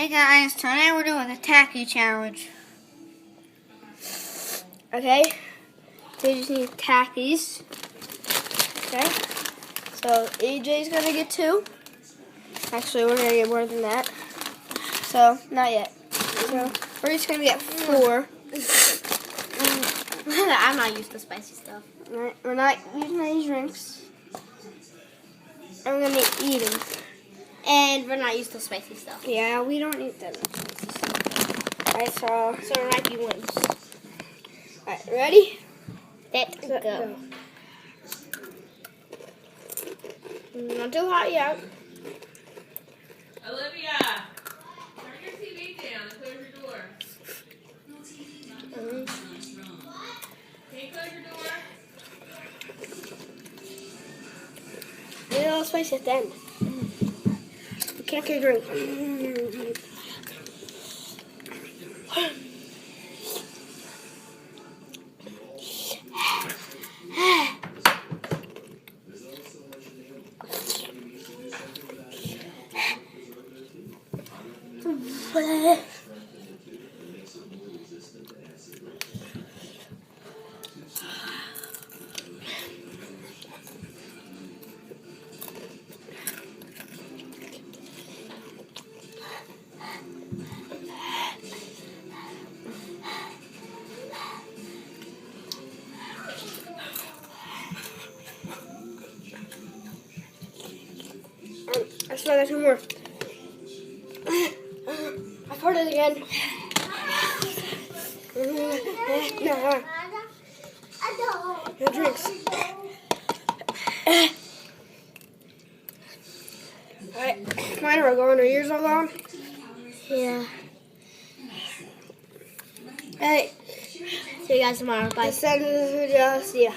Hey guys, today we're doing the Takis challenge. Okay, so you just need Takis. Okay, so AJ's gonna get 2. Actually, we're gonna get more than that. So, not yet. So, we're just gonna get 4. I'm not used to spicy stuff. Alright, we're not using any drinks. And we're gonna eat them. And we're not used to spicy stuff. Yeah, we don't eat that much spicy stuff. Alright, so it might be wins. alright, ready? Let's go. Not too hot yet. Olivia, turn your TV down and close your door. Can you close your door? Get a little spicy at the end. You can't get a drink. I still got 2 more. I farted again. No drinks. Alright, mine are going. Are yours all gone? Yeah. Hey, See you guys tomorrow. Bye. this is the video. See ya.